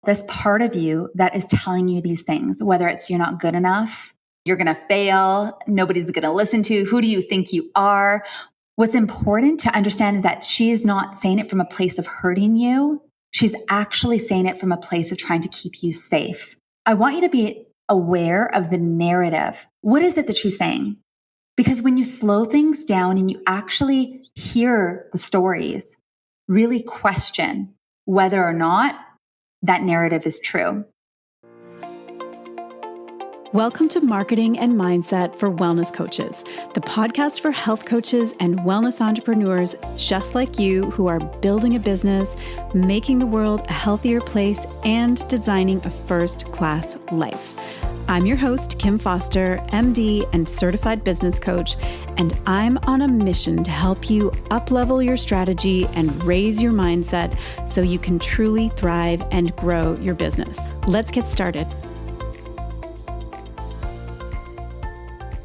this part of you that is telling you these things, whether it's you're not good enough, you're going to fail, nobody's going to listen to you, who do you think you are? What's important to understand is that she is not saying it from a place of hurting you. She's actually saying it from a place of trying to keep you safe. I want you to be aware of the narrative. What is it that she's saying? Because when you slow things down and you actually hear the stories, really question whether or not that narrative is true. Welcome to Marketing and Mindset for Wellness Coaches, the podcast for health coaches and wellness entrepreneurs just like you who are building a business, making the world a healthier place, and designing a first-class life. I'm your host, Kim Foster, MD and certified business coach, and I'm on a mission to help you up-level your strategy and raise your mindset so you can truly thrive and grow your business. Let's get started.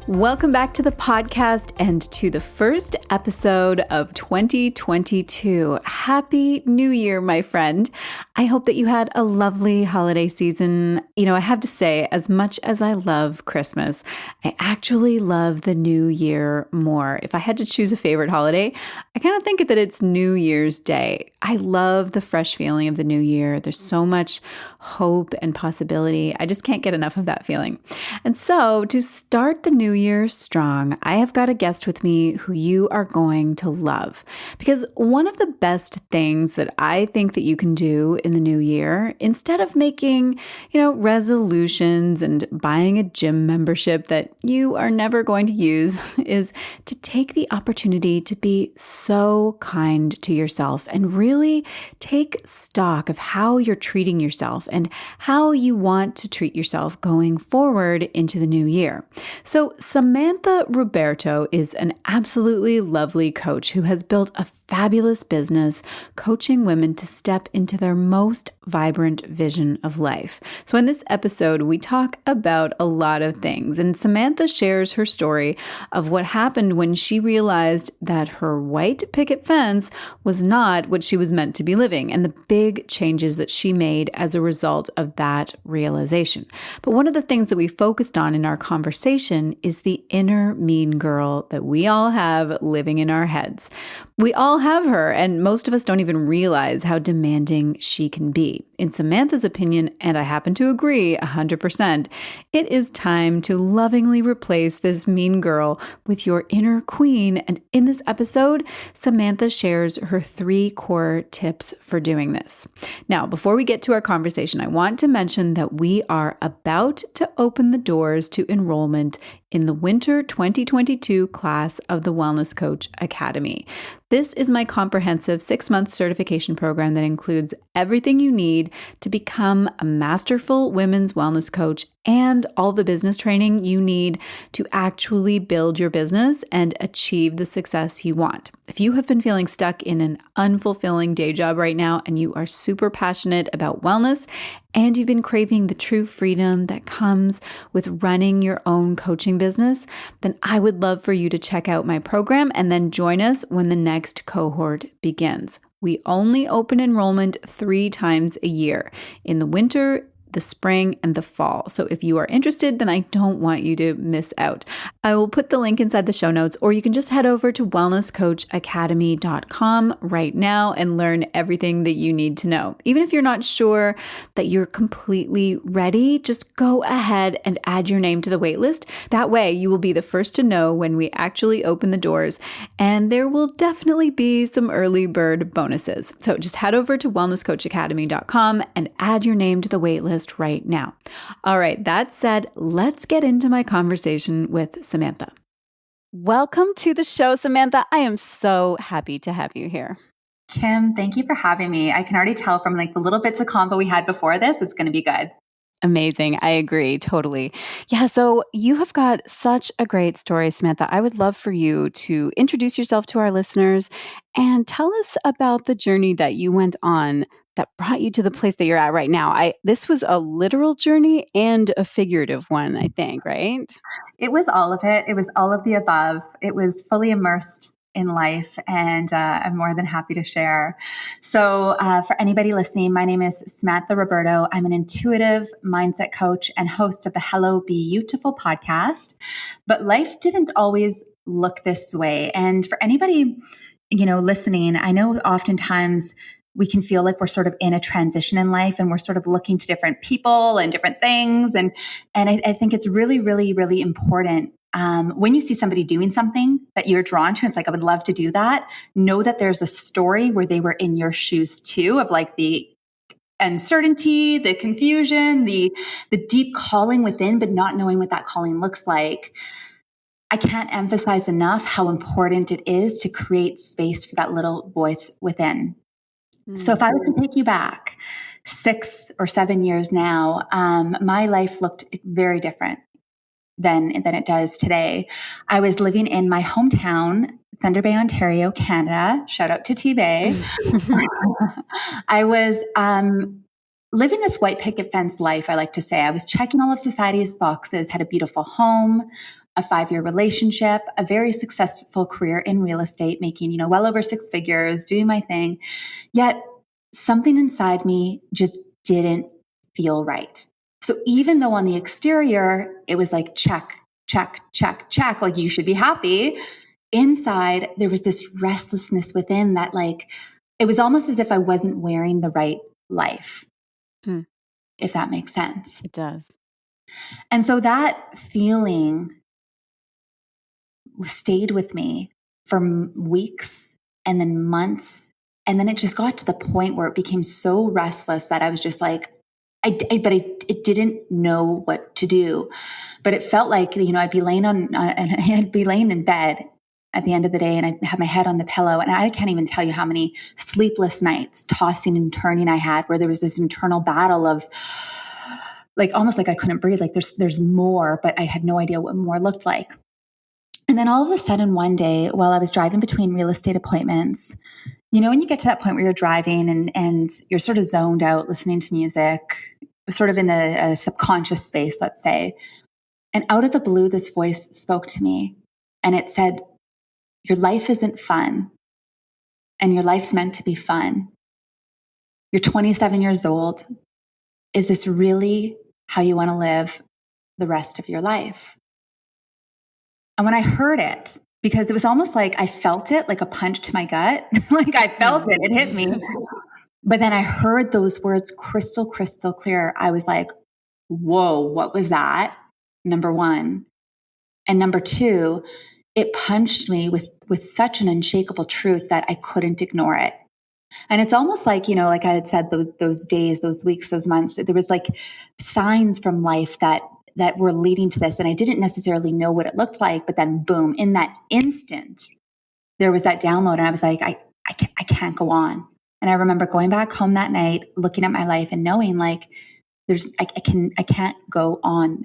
Welcome back to the podcast and to the first episode of 2022. Happy New Year, my friend. I hope that you had a lovely holiday season. You know, I have to say, as much as I love Christmas, I actually love the New Year more. If I had to choose a favorite holiday, I kind of think that it's New Year's Day. I love the fresh feeling of the new year. There's so much hope and possibility. I just can't get enough of that feeling. And so to start the new year strong, I have got a guest with me who you are going to love. Because one of the best things that I think that you can do in the new year, instead of making, resolutions and buying a gym membership that you are never going to use, is to take the opportunity to be so kind to yourself and really take stock of how you're treating yourself and how you want to treat yourself going forward into the new year. So Samantha Roberto is an absolutely lovely coach who has built a fabulous business coaching women to step into their most vibrant vision of life. So in this episode, we talk about a lot of things, and Samantha shares her story of what happened when she realized that her white picket fence was not what she was meant to be living, and the big changes that she made as a result of that realization. But one of the things that we focused on in our conversation is the inner mean girl that we all have living in our heads. We all have her, and most of us don't even realize how demanding she can be. In Samantha's opinion, and I happen to agree 100%, it is time to lovingly replace this mean girl with your inner queen. And in this episode, Samantha shares her 3 core tips for doing this. Now, before we get to our conversation, I want to mention that we are about to open the doors to enrollment in the winter 2022 class of the Wellness Coach Academy. This is my comprehensive 6-month certification program that includes everything you need to become a masterful women's wellness coach and all the business training you need to actually build your business and achieve the success you want. If you have been feeling stuck in an unfulfilling day job right now and you are super passionate about wellness and you've been craving the true freedom that comes with running your own coaching business, then I would love for you to check out my program and then join us when the next cohort begins. We only open enrollment 3 times a year, in the winter, the spring, and the fall. So if you are interested, then I don't want you to miss out. I will put the link inside the show notes, or you can just head over to wellnesscoachacademy.com right now and learn everything that you need to know. Even if you're not sure that you're completely ready, just go ahead and add your name to the waitlist. That way you will be the first to know when we actually open the doors, and there will definitely be some early bird bonuses. So just head over to wellnesscoachacademy.com and add your name to the waitlist right now. All right, that said, let's get into my conversation with Samantha. Welcome to the show, Samantha. I am so happy to have you here. Kim, thank you for having me. I can already tell from the little bits of convo we had before this, it's going to be good. Amazing. I agree. Totally. Yeah. So you have got such a great story, Samantha. I would love for you to introduce yourself to our listeners and tell us about the journey that you went on that brought you to the place that you're at right now. This was a literal journey and a figurative one, I think, right? It was all of it. It was all of the above. It was fully immersed in life, and I'm more than happy to share. So for anybody listening, my name is Samantha Roberto. I'm an intuitive mindset coach and host of the Hello Beautiful podcast. But life didn't always look this way. And for anybody, listening, I know oftentimes we can feel like we're sort of in a transition in life, and we're sort of looking to different people and different things. And I think it's really, really, really important. When you see somebody doing something that you're drawn to, it's like, I would love to do that. Know that there's a story where they were in your shoes too, of like the uncertainty, the confusion, the deep calling within, but not knowing what that calling looks like. I can't emphasize enough how important it is to create space for that little voice within. So if I was to take you back 6 or 7 years now, my life looked very different than it does today. I was living in my hometown, Thunder Bay, Ontario, Canada. Shout out to T-Bay. I was living this white picket fence life, I like to say. I was checking all of society's boxes, had a beautiful home, a 5-year relationship, a very successful career in real estate, making, well over 6 figures, doing my thing. Yet something inside me just didn't feel right. So even though on the exterior, it was like, check, check, check, check, like you should be happy, inside, there was this restlessness within that, like, it was almost as if I wasn't wearing the right life, if that makes sense. It does. And so that feeling stayed with me for weeks and then months. And then it just got to the point where it became so restless that I was just like, it didn't know what to do. But it felt like, I'd be laying in bed at the end of the day, and I'd have my head on the pillow, and I can't even tell you how many sleepless nights, tossing and turning I had, where there was this internal battle of like, almost like I couldn't breathe. Like there's more, but I had no idea what more looked like. And then all of a sudden one day, while I was driving between real estate appointments, when you get to that point where you're driving and you're sort of zoned out, listening to music, sort of in a subconscious space, let's say. And out of the blue, this voice spoke to me, and it said, your life isn't fun, and your life's meant to be fun. You're 27 years old. Is this really how you want to live the rest of your life? And when I heard it, because it was almost like I felt it like a punch to my gut, like I felt it hit me. But then I heard those words crystal clear. I was like, whoa, what was that? Number one. And number two, it punched me with such an unshakable truth that I couldn't ignore it. And it's almost like, like I had said, those days, those weeks, those months, there was like signs from life that were leading to this. And I didn't necessarily know what it looked like, but then boom, in that instant, there was that download. And I was like, I can't go on. And I remember going back home that night, looking at my life and knowing like, I can't go on.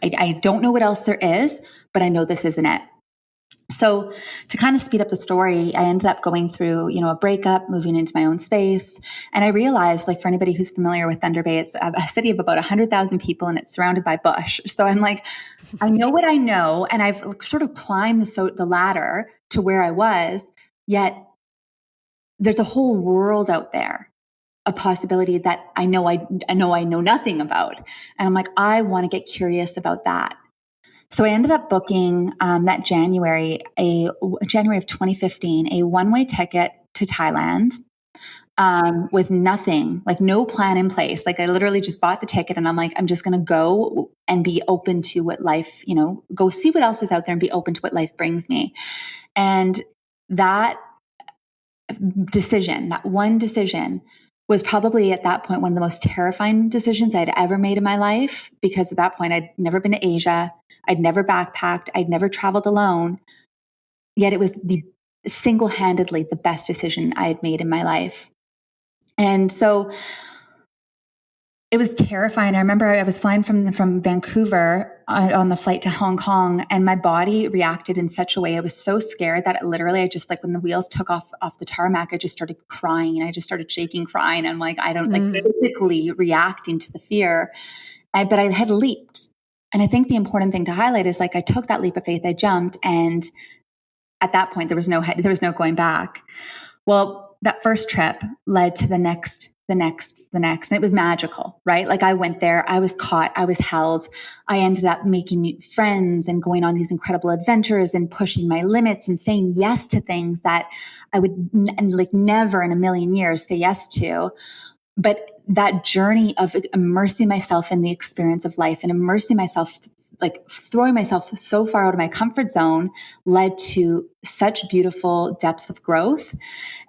I don't know what else there is, but I know this isn't it. So to kind of speed up the story, I ended up going through, a breakup, moving into my own space. And I realized, like, for anybody who's familiar with Thunder Bay, it's a city of about 100,000 people, and it's surrounded by bush. So I'm like, I know what I know. And I've sort of climbed the ladder to where I was, yet there's a whole world out there, a possibility that I know nothing about. And I'm like, I want to get curious about that. So I ended up booking that January of 2015, a one-way ticket to Thailand with nothing, like no plan in place. Like I literally just bought the ticket, and I'm like, I'm just going to go and be open to what life, go see what else is out there and be open to what life brings me. And that decision, that one decision, was probably at that point one of the most terrifying decisions I'd ever made in my life, because at that point I'd never been to Asia. I'd never backpacked. I'd never traveled alone. Yet it was single-handedly the best decision I had made in my life. And so it was terrifying. I remember I was flying from Vancouver on the flight to Hong Kong, and my body reacted in such a way. I was so scared that I just, like, when the wheels took off the tarmac, I just started crying. I just started shaking, crying. I'm like, I don't like physically reacting to the fear. But I had leaped. And I think the important thing to highlight is, like, I took that leap of faith, I jumped, and at that point, there was no going back. Well, that first trip led to the next. And it was magical, right? Like I went there, I was caught, I was held. I ended up making new friends and going on these incredible adventures and pushing my limits and saying yes to things that I would like never in a million years say yes to. But that journey of immersing myself in the experience of life and immersing myself, like throwing myself so far out of my comfort zone, led to such beautiful depths of growth.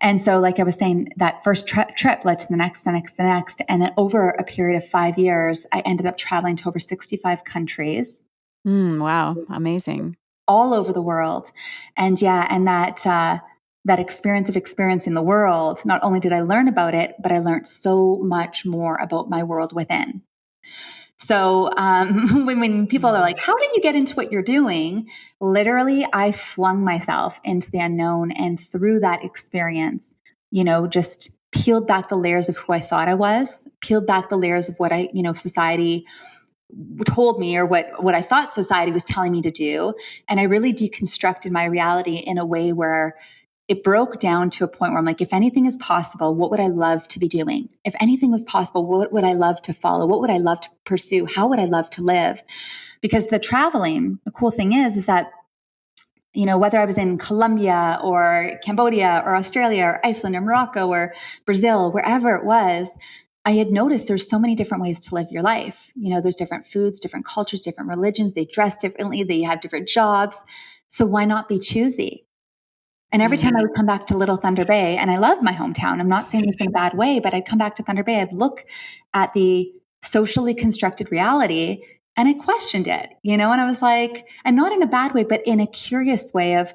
And so, like I was saying, that first trip led to the next. And then over a period of 5 years, I ended up traveling to over 65 countries. Wow. Amazing. All over the world. And that experience of experiencing the world, not only did I learn about it, but I learned so much more about my world within. So when people are like, how did you get into what you're doing? Literally, I flung myself into the unknown. And through that experience, just peeled back the layers of who I thought I was, peeled back the layers of what society told me or what I thought society was telling me to do. And I really deconstructed my reality in a way where it broke down to a point where I'm like, if anything is possible, what would I love to be doing? If anything was possible, what would I love to follow? What would I love to pursue? How would I love to live? Because the cool thing is that, whether I was in Colombia or Cambodia or Australia or Iceland or Morocco or Brazil, wherever it was, I had noticed there's so many different ways to live your life. There's different foods, different cultures, different religions. They dress differently. They have different jobs. So why not be choosy? And every time I would come back to Little Thunder Bay, and I love my hometown, I'm not saying this in a bad way, but I'd come back to Thunder Bay, I'd look at the socially constructed reality and I questioned it, and I was like, and not in a bad way, but in a curious way of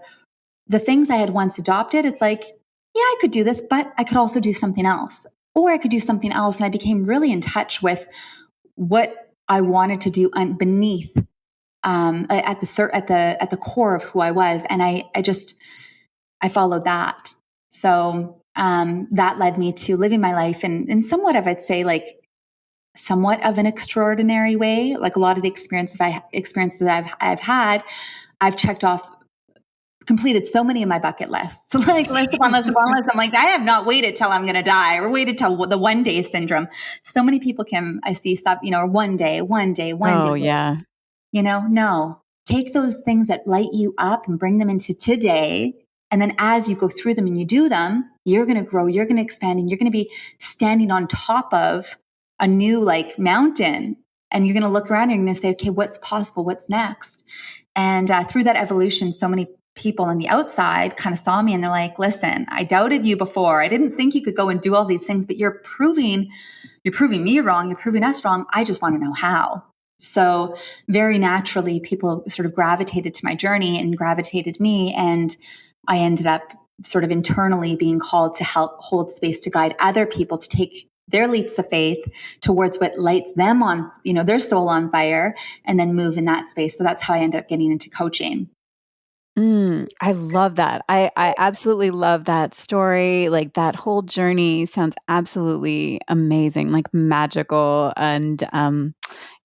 the things I had once adopted. It's like, yeah, I could do this, but I could also do something else, or I could do something else. And I became really in touch with what I wanted to do beneath, at the core of who I was. And I followed that. So that led me to living my life in somewhat of, I'd say, like somewhat of an extraordinary way. Like a lot of the experiences I've had, I've checked off, completed so many of my bucket lists. So like list upon list upon list. I'm like, I have not waited till I'm going to die or waited till the 1 day syndrome. So many people I see stuff, or one day. Oh, yeah. No, take those things that light you up and bring them into today. And then as you go through them and you do them, you're going to grow, you're going to expand, and you're going to be standing on top of a new like mountain. And you're going to look around and you're going to say, okay, what's possible? What's next? And through that evolution, so many people on the outside kind of saw me and they're like, listen, I doubted you before. I didn't think you could go and do all these things, but you're proving me wrong. You're proving us wrong. I just want to know how. So very naturally, people sort of gravitated to my journey and gravitated me. And I ended up sort of internally being called to help hold space to guide other people to take their leaps of faith towards what lights them on, their soul on fire, and then move in that space. So that's how I ended up getting into coaching. I love that. I absolutely love that story. Like that whole journey sounds absolutely amazing, like magical. And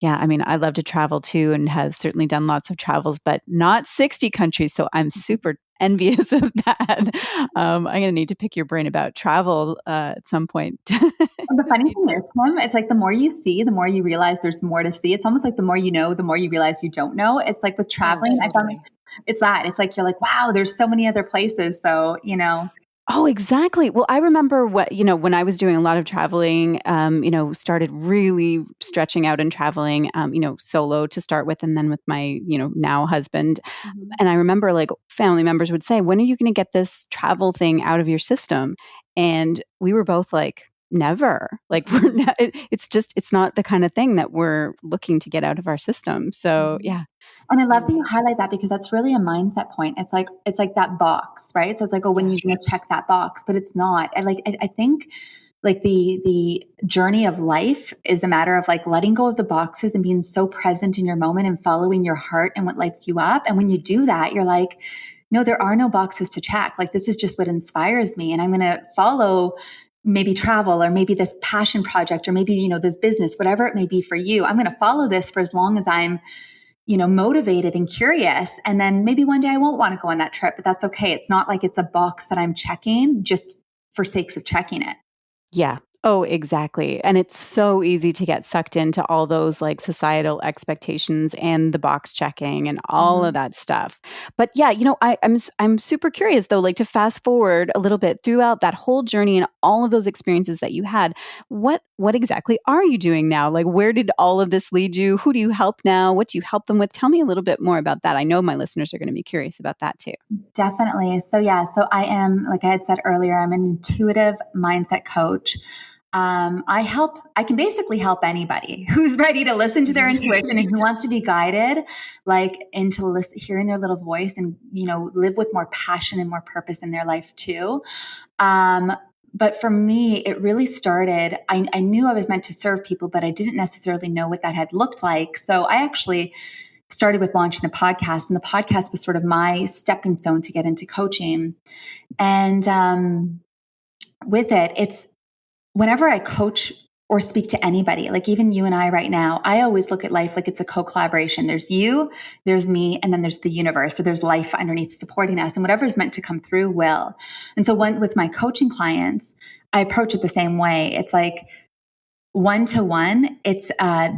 yeah, I mean, I love to travel too and has certainly done lots of travels, but not 60 countries. So I'm super envious of that. I'm going to need to pick your brain about travel at some point. The funny thing is, Kim, it's like the more you see, the more you realize there's more to see. It's almost like the more you know, the more you realize you don't know. It's like with traveling, I found it's like you're like, wow, there's so many other places. So, Oh, exactly. Well, I remember when I was doing a lot of traveling, started really stretching out and traveling, solo to start with, and then with my, now husband. Mm-hmm. And I remember like family members would say, when are you going to get this travel thing out of your system? And we were both like, never. Like we're not, it's not the kind of thing that we're looking to get out of our system. So yeah. And I love that you highlight that because that's really a mindset point. It's like that box, right? So it's like, oh, when you're going to check that box, but it's not. And I think like the journey of life is a matter of like letting go of the boxes and being so present in your moment and following your heart and what lights you up. And when you do that, you're like, no, there are no boxes to check. Like this is just what inspires me. And I'm going to follow maybe travel or maybe this passion project or maybe, this business, whatever it may be for you. I'm going to follow this for as long as I'm motivated and curious. And then maybe one day I won't want to go on that trip, but that's okay. It's not like it's a box that I'm checking just for sakes of checking it. Yeah. Oh, exactly. And it's so easy to get sucked into all those like societal expectations and the box checking and all of that stuff. But yeah, I'm super curious though, like to fast forward a little bit throughout that whole journey and all of those experiences that you had. What exactly are you doing now? Like where did all of this lead you? Who do you help now? What do you help them with? Tell me a little bit more about that. I know my listeners are going to be curious about that too. Definitely. So I am, like I had said earlier, I'm an intuitive mindset coach. I can basically help anybody who's ready to listen to their intuition and who wants to be guided, like into hearing their little voice and, live with more passion and more purpose in their life too. But for me, it really started, I knew I was meant to serve people, but I didn't necessarily know what that had looked like. So I actually started with launching a podcast, and the podcast was sort of my stepping stone to get into coaching. And with it, it's whenever I coach or speak to anybody, like even you and I right now, I always look at life like it's a co-collaboration. There's you, there's me, and then there's the universe. So there's life underneath supporting us, and whatever is meant to come through will. And so with my coaching clients, I approach it the same way. It's like one-to-one. It's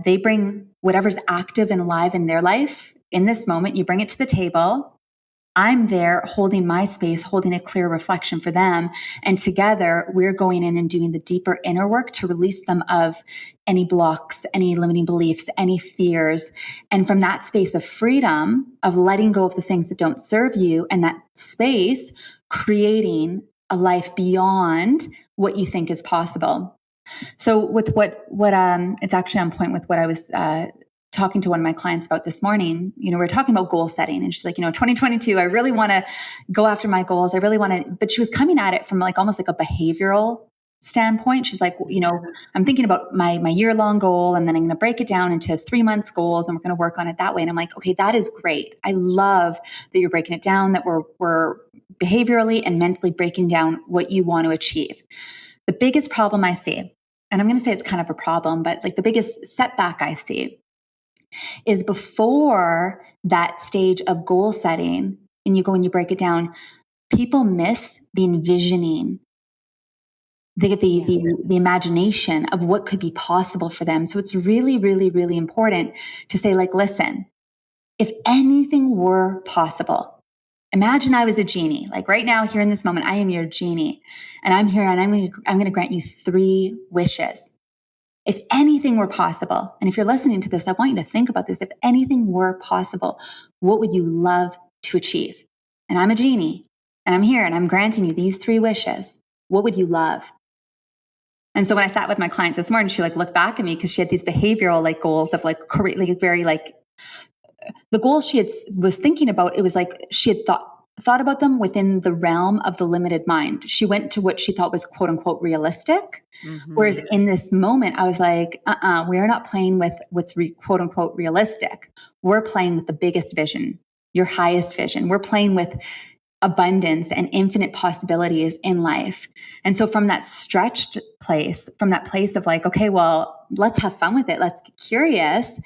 they bring whatever's active and alive in their life in this moment. You bring it to the table. I'm there holding my space, holding a clear reflection for them. And together we're going in and doing the deeper inner work to release them of any blocks, any limiting beliefs, any fears. And from that space of freedom, of letting go of the things that don't serve you, and that space, creating a life beyond what you think is possible. So with what it's actually on point with what I was talking to one of my clients about this morning. We were talking about goal setting, and she's like, 2022, I really want to go after my goals. I really want to, but she was coming at it from like almost like a behavioral standpoint. She's like, I'm thinking about my year-long goal, and then I'm going to break it down into 3 months goals, and we're going to work on it that way. And I'm like, okay, that is great. I love that you're breaking it down, that we're behaviorally and mentally breaking down what you want to achieve. The biggest problem I see, and I'm going to say it's kind of a problem, but like the biggest setback I see is before that stage of goal setting, and you go and you break it down, people miss the envisioning, the imagination of what could be possible for them. So it's really, really, really important to say, like, listen, if anything were possible, imagine I was a genie. Like right now, here in this moment, I am your genie, and I'm here, and I'm going to grant you 3 wishes. If anything were possible, and if you're listening to this, I want you to think about this. If anything were possible, what would you love to achieve? And I'm a genie, and I'm here, and I'm granting you these 3 wishes. What would you love? And so when I sat with my client this morning, she like looked back at me because she had these behavioral like goals of like very like the goals she was thinking about. It was like she had thought about them within the realm of the limited mind. She went to what she thought was quote unquote realistic. Mm-hmm. Whereas in this moment, I was like, we're not playing with what's quote unquote realistic. We're playing with the biggest vision, your highest vision. We're playing with abundance and infinite possibilities in life. And so from that stretched place, from that place of like, okay, well, let's have fun with it. Let's get curious.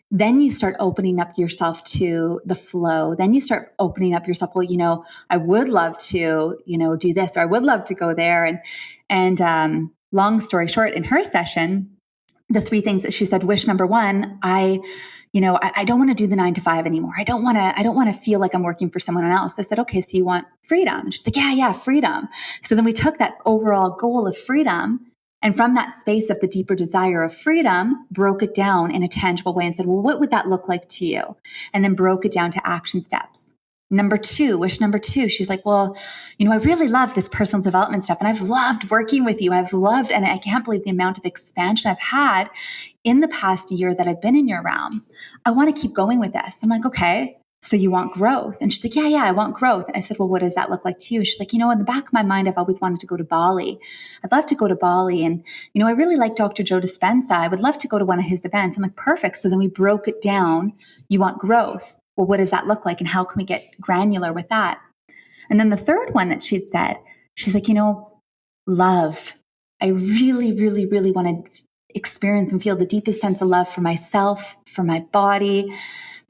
Then you start opening up yourself to the flow. Then you start opening up yourself. Well, I would love to, do this, or I would love to go there. And long story short, in her session, the 3 things that she said, wish number 1, I don't want to do the 9 to 5 anymore. I don't want to feel like I'm working for someone else. I said, okay, so you want freedom? And she's like, yeah, freedom. So then we took that overall goal of freedom, and from that space of the deeper desire of freedom, broke it down in a tangible way and said, well, what would that look like to you? And then broke it down to action steps. Wish number 2, she's like, well, I really love this personal development stuff, and I've loved working with you. And I can't believe the amount of expansion I've had in the past year that I've been in your realm. I want to keep going with this. I'm like, okay, so you want growth? And she's like, yeah, I want growth. And I said, well, what does that look like to you? She's like, in the back of my mind, I've always wanted to go to Bali. I'd love to go to Bali. And, I really like Dr. Joe Dispenza. I would love to go to one of his events. I'm like, perfect. So then we broke it down. You want growth. Well, what does that look like? And how can we get granular with that? And then the third one that she'd said, she's like, love. I really, really, really want to experience and feel the deepest sense of love for myself, for my body,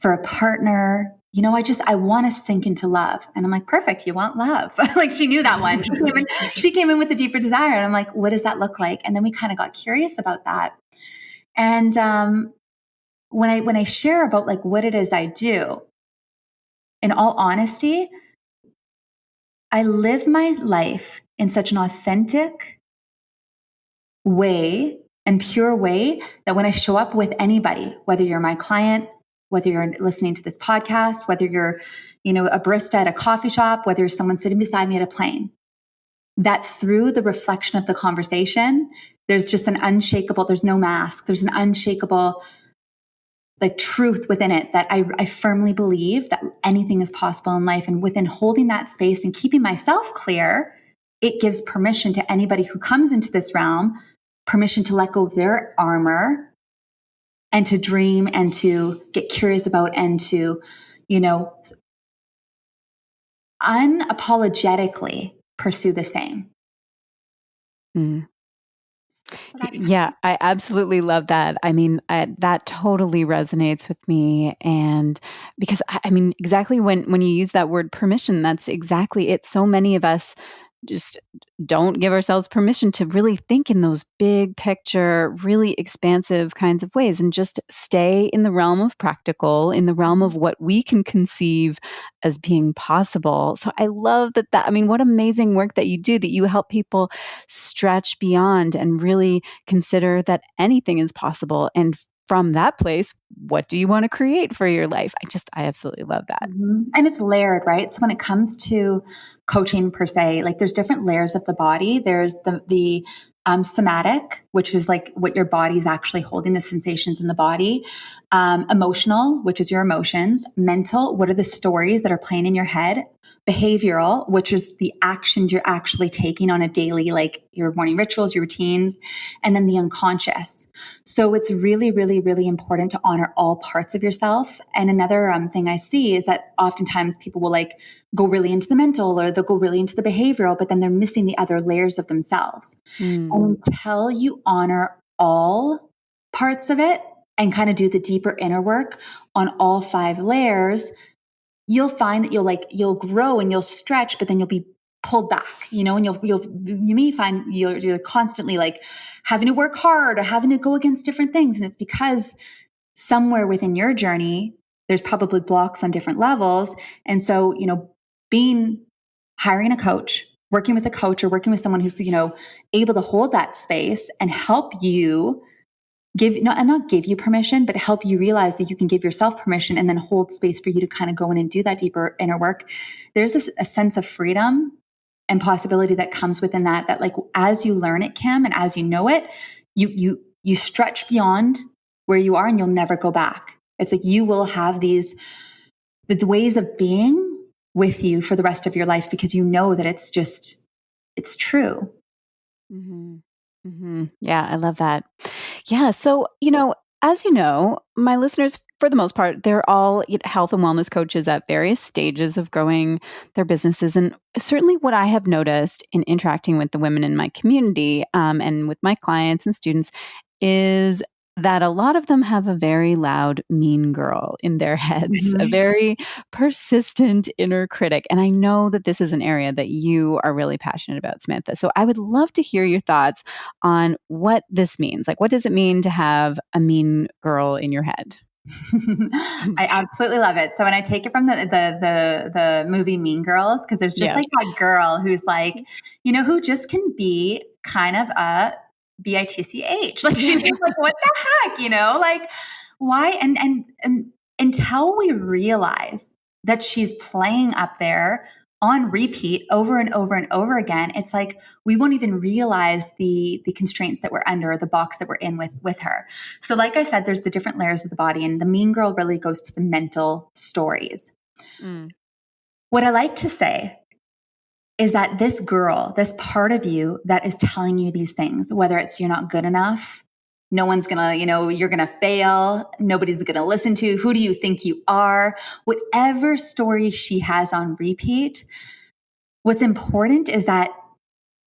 for a partner. I want to sink into love. And I'm like, perfect. You want love. Like she knew that one. She came in with a deeper desire. And I'm like, what does that look like? And then we kind of got curious about that. And, when I share about like what it is I do, in all honesty, I live my life in such an authentic way and pure way that when I show up with anybody, whether you're my client, whether you're listening to this podcast, whether you're, a barista at a coffee shop, whether you're someone sitting beside me at a plane, that through the reflection of the conversation, there's just there's no mask. There's an unshakable like truth within it that I firmly believe that anything is possible in life. And within holding that space and keeping myself clear, it gives permission to anybody who comes into this realm, permission to let go of their armor and to dream and to get curious about and to, unapologetically pursue the same. Mm. Yeah, I absolutely love that. I mean, that totally resonates with me. And because I mean, exactly when you use that word permission, that's exactly it. So many of us just don't give ourselves permission to really think in those big picture, really expansive kinds of ways and just stay in the realm of practical, in the realm of what we can conceive as being possible. So I love that. I mean, what amazing work that you do, that you help people stretch beyond and really consider that anything is possible. And from that place, what do you want to create for your life? I absolutely love that. Mm-hmm. And it's layered, right? So when it comes to coaching per se, like there's different layers of the body. There's the somatic, which is like what your body's actually holding, the sensations in the body. Emotional, which is your emotions. Mental, what are the stories that are playing in your head? Behavioral, which is the actions you're actually taking on a daily, like your morning rituals, your routines, and then the unconscious. So it's really, really, really important to honor all parts of yourself. And another thing I see is that oftentimes people will like go really into the mental or they'll go really into the behavioral, but then they're missing the other layers of themselves. And until you honor all parts of it and kind of do the deeper inner work on all 5 layers, you'll find that you'll grow and you'll stretch, but then you'll be pulled back, and you may find you're constantly like having to work hard or having to go against different things. And it's because somewhere within your journey, there's probably blocks on different levels. And so, hiring a coach, working with a coach or working with someone who's, able to hold that space and help you not give you permission, but help you realize that you can give yourself permission and then hold space for you to kind of go in and do that deeper inner work. There's a sense of freedom and possibility that comes within that like as you learn it, Kim, and as you know it, you stretch beyond where you are and you'll never go back. It's like you will have the ways of being with you for the rest of your life because you know that it's true. Mm-hmm. Mm-hmm. Yeah, I love that. Yeah. So, as you know, my listeners, for the most part, they're all health and wellness coaches at various stages of growing their businesses. And certainly what I have noticed in interacting with the women in my community and with my clients and students is that a lot of them have a very loud, mean girl in their heads, a very persistent inner critic. And I know that this is an area that you are really passionate about, Samantha. So I would love to hear your thoughts on what this means. Like, what does it mean to have a mean girl in your head? I absolutely love it. So when I take it from the movie Mean Girls, because there's just like that girl who's like, who just can be kind of a bitch. Like she's like, what the heck, like why? And until we realize that she's playing up there on repeat over and over and over again, it's like we won't even realize the constraints that we're under, or the box that we're in with her. So like I said, there's the different layers of the body, and the mean girl really goes to the mental stories. What I like to say is that this girl, this part of you that is telling you these things, whether it's you're not good enough, no one's gonna, you're gonna fail, nobody's gonna listen to, who do you think you are? Whatever story she has on repeat, what's important is that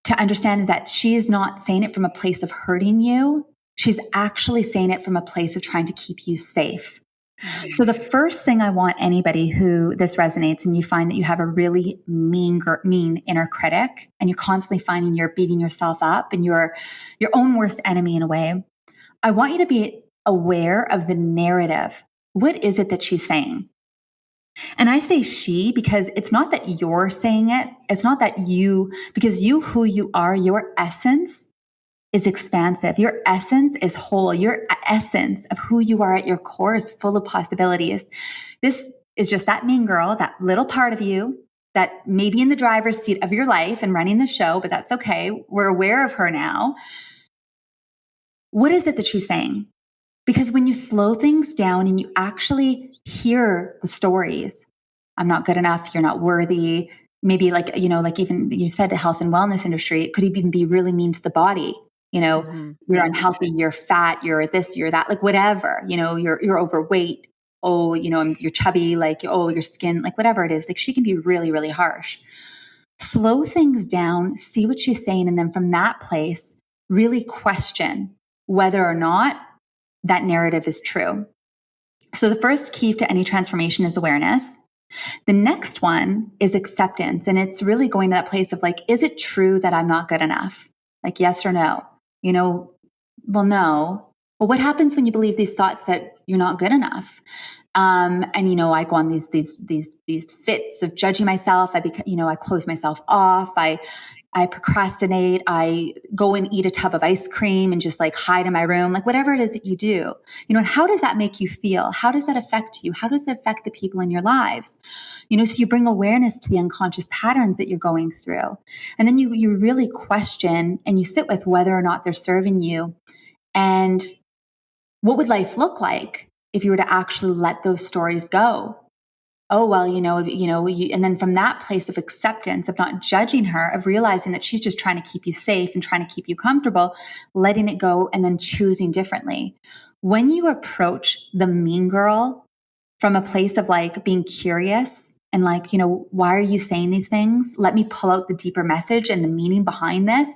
to understand is that she is not saying it from a place of hurting you. She's actually saying it from a place of trying to keep you safe. So the first thing I want anybody who this resonates and you find that you have a really mean inner critic and you're constantly finding you're beating yourself up and you're your own worst enemy in a way, I want you to be aware of the narrative. What is it that she's saying? And I say she because it's not that you're saying it. It's not that because who you are, your essence is expansive. Your essence is whole. Your essence of who you are at your core is full of possibilities. This is just that mean girl, that little part of you that may be in the driver's seat of your life and running the show, but that's okay. We're aware of her now. What is it that she's saying? Because when you slow things down and you actually hear the stories, I'm not good enough, you're not worthy, maybe like even you said the health and wellness industry, it could even be really mean to the body. You're unhealthy, you're fat, you're this, you're that, like whatever, you're overweight. Oh, you're chubby, like, oh, your skin, like whatever it is, like she can be really, really harsh. Slow things down, see what she's saying. And then from that place, really question whether or not that narrative is true. So the first key to any transformation is awareness. The next one is acceptance. And it's really going to that place of like, is it true that I'm not good enough? Like, yes or no? Well, no. Well, what happens when you believe these thoughts that you're not good enough? And I go on these fits of judging myself. I close myself off. I procrastinate. I go and eat a tub of ice cream and just like hide in my room, like whatever it is that you do, and how does that make you feel? How does that affect you? How does it affect the people in your lives? So you bring awareness to the unconscious patterns that you're going through. And then you really question and you sit with whether or not they're serving you. And what would life look like if you were to actually let those stories go? Oh, well, and then from that place of acceptance, of not judging her, of realizing that she's just trying to keep you safe and trying to keep you comfortable, letting it go and then choosing differently. When you approach the mean girl from a place of like being curious and like, why are you saying these things? Let me pull out the deeper message and the meaning behind this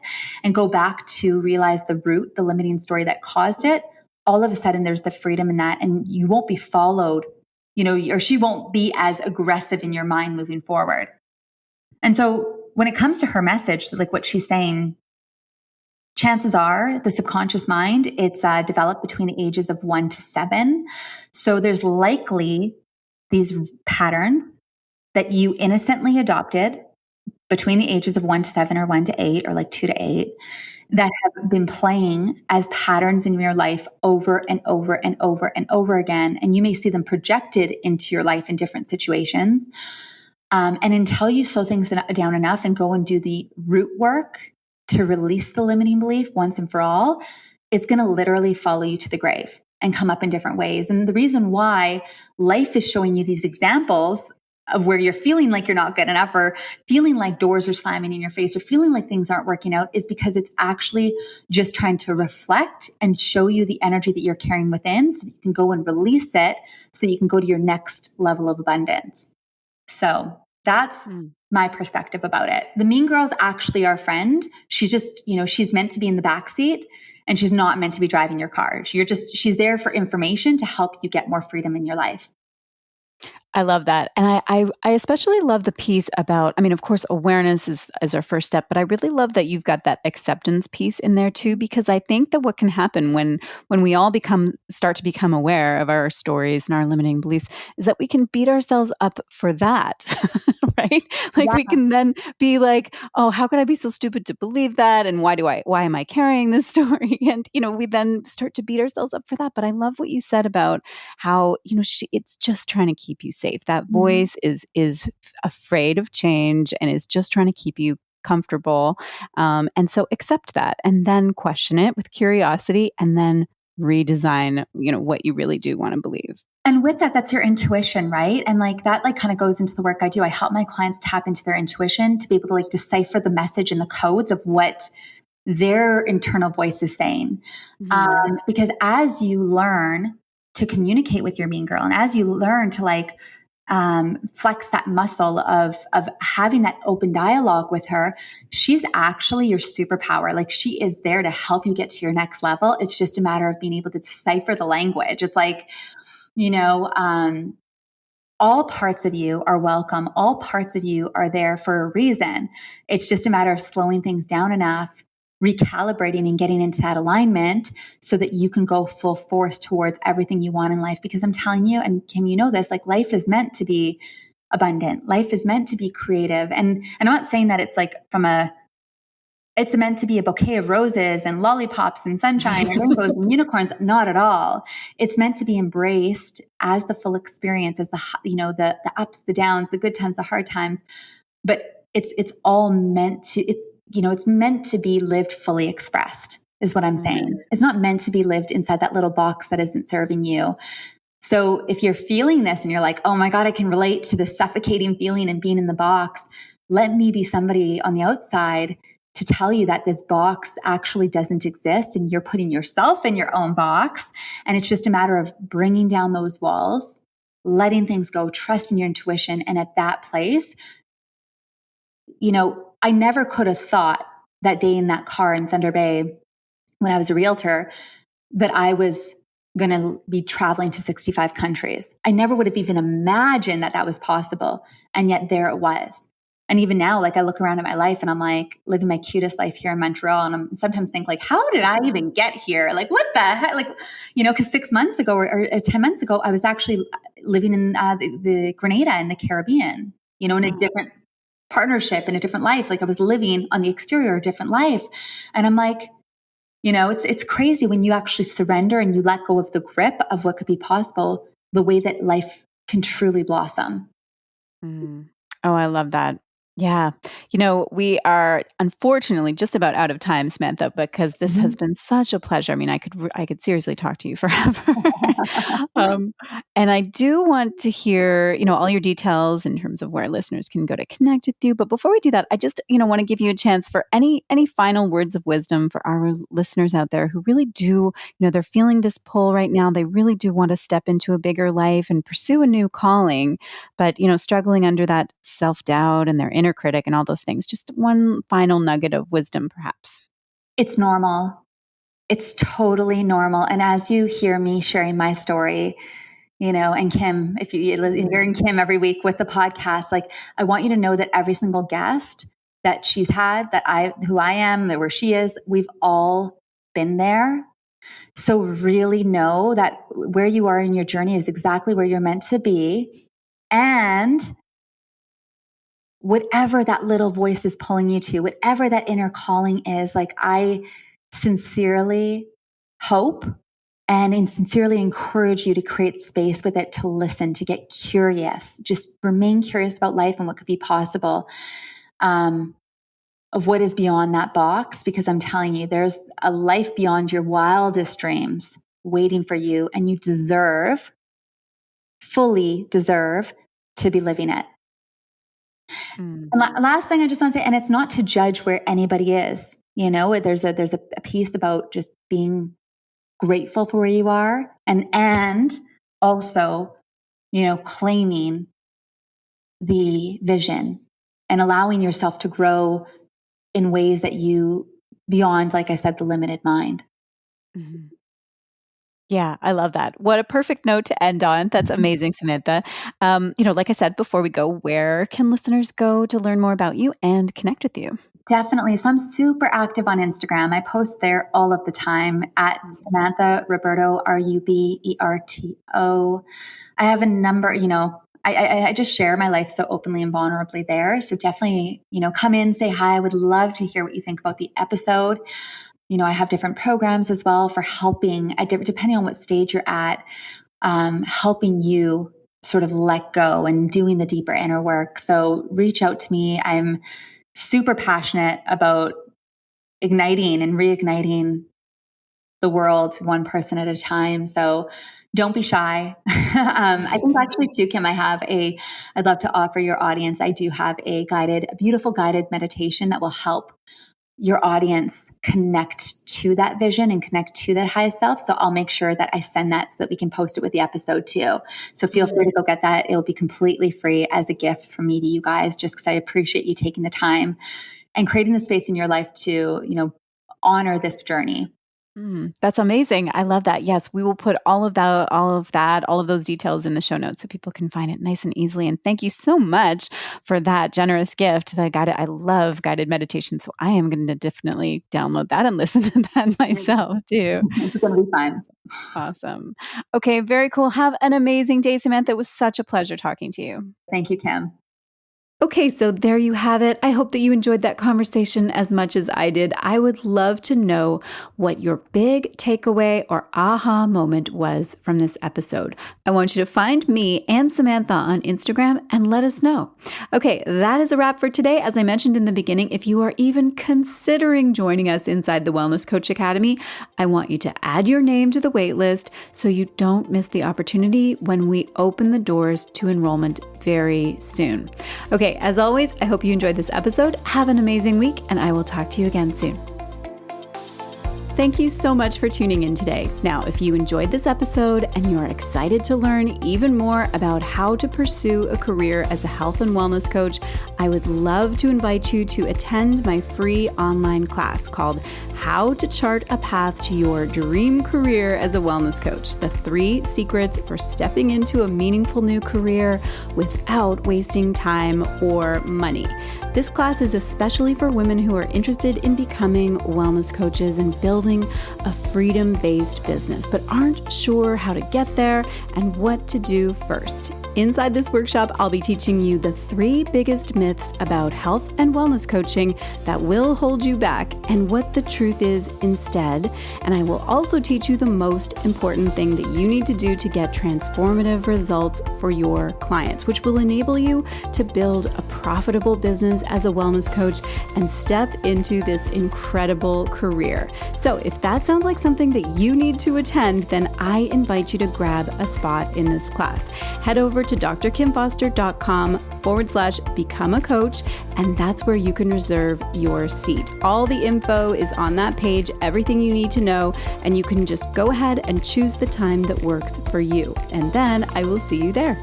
and go back to realize the root, the limiting story that caused it. All of a sudden there's the freedom in that, and you won't be followed, or she won't be as aggressive in your mind moving forward. And so when it comes to her message, like what she's saying, chances are the subconscious mind, it's developed between the ages of 1 to 7. So there's likely these patterns that you innocently adopted between the ages of 1 to 7 or 1 to 8 or like 2 to 8 that have been playing as patterns in your life over and over and over and over again. And you may see them projected into your life in different situations. And until you slow things down enough and go and do the root work to release the limiting belief once and for all, it's going to literally follow you to the grave and come up in different ways. And the reason why life is showing you these examples of where you're feeling like you're not good enough, or feeling like doors are slamming in your face, or feeling like things aren't working out, is because it's actually just trying to reflect and show you the energy that you're carrying within so that you can go and release it so you can go to your next level of abundance. So that's my perspective about it. The mean girl's actually our friend. She's just, she's meant to be in the backseat and she's not meant to be driving your car. She's there for information to help you get more freedom in your life. I love that. And I especially love the piece about, of course, awareness is our first step, but I really love that you've got that acceptance piece in there too, because I think that what can happen when we all start to become aware of our stories and our limiting beliefs is that we can beat ourselves up for that, right? Like we can then be like, oh, how could I be so stupid to believe that? And why am I carrying this story? And, we then start to beat ourselves up for that. But I love what you said about how, it's just trying to keep you safe. That voice is afraid of change and is just trying to keep you comfortable. And so accept that and then question it with curiosity and then redesign, what you really do want to believe. And with that, that's your intuition, right? And like that, kind of goes into the work I do. I help my clients tap into their intuition to be able to decipher the message and the codes of what their internal voice is saying. Because as you learn to communicate with your mean girl, and as you learn to flex that muscle of having that open dialogue with her, she's actually your superpower. She is there to help you get to your next level. It's just a matter of being able to decipher the language. It's like, You know, all parts of you are welcome. All parts of you are there for a reason. It's just a matter of slowing things down enough, recalibrating and getting into that alignment so that you can go full force towards everything you want in life. Because I'm telling you, and Kim, you know this, like life is meant to be abundant. Life is meant to be creative. And I'm not saying that it's like it's meant to be a bouquet of roses and lollipops and sunshine and rainbows and unicorns. Not at all. It's meant to be embraced as the full experience, as the ups, the downs, the good times, the hard times. But it's all meant to, it's meant to be lived fully expressed is what I'm saying. It's not meant to be lived inside that little box that isn't serving you. So if you're feeling this and you're like, oh my God, I can relate to the suffocating feeling and being in the box, let me be somebody on the outside to tell you that this box actually doesn't exist and you're putting yourself in your own box. And it's just a matter of bringing down those walls, letting things go, trusting your intuition. And at that place, I never could have thought that day in that car in Thunder Bay when I was a realtor that I was going to be traveling to 65 countries. I never would have even imagined that was possible. And yet there it was. And even now, like I look around at my life and I'm like living my cutest life here in Montreal. And I'm sometimes think like, how did I even get here? Like, what the heck? Like, because 6 months ago or 10 months ago, I was actually living in the Grenada in the Caribbean, in a different partnership, in a different life. Like I was living on the exterior, a different life. And I'm like, it's crazy when you actually surrender and you let go of the grip of what could be possible, the way that life can truly blossom. Mm. Oh, I love that. Yeah. We are unfortunately just about out of time, Samantha, because this has been such a pleasure. I mean, I could seriously talk to you forever. And I do want to hear, all your details in terms of where listeners can go to connect with you. But before we do that, I just, want to give you a chance for any final words of wisdom for our listeners out there who really do, they're feeling this pull right now. They really do want to step into a bigger life and pursue a new calling, but, struggling under that self-doubt and their inner critic and all those things. Just one final nugget of wisdom, perhaps. It's normal. It's totally normal. And as you hear me sharing my story, and Kim, if you're hearing Kim every week with the podcast, like I want you to know that every single guest that she's had, who I am, where she is, we've all been there. So really know that where you are in your journey is exactly where you're meant to be. And whatever that little voice is pulling you to, whatever that inner calling is, like I sincerely hope and sincerely encourage you to create space with it, to listen, to get curious, just remain curious about life and what could be possible, of what is beyond that box, because I'm telling you, there's a life beyond your wildest dreams waiting for you, and you fully deserve to be living it. And last thing I just want to say, and it's not to judge where anybody is, there's a piece about just being grateful for where you are and also, claiming the vision and allowing yourself to grow in ways that beyond, like I said, the limited mind. Mm-hmm. Yeah, I love that. What a perfect note to end on. That's amazing, Samantha. Like I said, before we go, where can listeners go to learn more about you and connect with you? Definitely. So I'm super active on Instagram. I post there all of the time at Samantha Ruberto, Ruberto. I have a number, I just share my life so openly and vulnerably there. So definitely, come in, say hi. I would love to hear what you think about the episode. I have different programs as well for helping, depending on what stage you're at, helping you sort of let go and doing the deeper inner work. So reach out to me. I'm super passionate about igniting and reigniting the world one person at a time. So don't be shy. I think actually too, Kim, I'd love to offer your audience. I do have a beautiful guided meditation that will help your audience connect to that vision and connect to that highest self. So I'll make sure that I send that so that we can post it with the episode too. So feel free to go get that. It'll be completely free as a gift from me to you guys, just because I appreciate you taking the time and creating the space in your life to, honor this journey. That's amazing. I love that. Yes, we will put all of those details in the show notes so people can find it nice and easily. And thank you so much for that generous gift. I love guided meditation. So I am going to definitely download that and listen to that myself too. It's going to be fun. Awesome. Okay, very cool. Have an amazing day, Samantha. It was such a pleasure talking to you. Thank you, Kim. Okay, so there you have it. I hope that you enjoyed that conversation as much as I did. I would love to know what your big takeaway or aha moment was from this episode. I want you to find me and Samantha on Instagram and let us know. Okay, that is a wrap for today. As I mentioned in the beginning, if you are even considering joining us inside the Wellness Coach Academy, I want you to add your name to the wait list so you don't miss the opportunity when we open the doors to enrollment very soon. Okay, as always, I hope you enjoyed this episode. Have an amazing week, and I will talk to you again soon. Thank you so much for tuning in today. Now, if you enjoyed this episode and you're excited to learn even more about how to pursue a career as a health and wellness coach, I would love to invite you to attend my free online class called How to Chart a Path to Your Dream Career as a Wellness Coach: The 3 Secrets for Stepping into a Meaningful New Career Without Wasting Time or Money. This class is especially for women who are interested in becoming wellness coaches and building a freedom-based business, but aren't sure how to get there and what to do first. Inside this workshop, I'll be teaching you the 3 biggest myths about health and wellness coaching that will hold you back and what the truth is instead. And I will also teach you the most important thing that you need to do to get transformative results for your clients, which will enable you to build a profitable business as a wellness coach and step into this incredible career. So if that sounds like something that you need to attend, then I invite you to grab a spot in this class. Head over to drkimfoster.com/become a coach, and that's where you can reserve your seat. All the info is on that page, everything you need to know, and you can just go ahead and choose the time that works for you. And then I will see you there.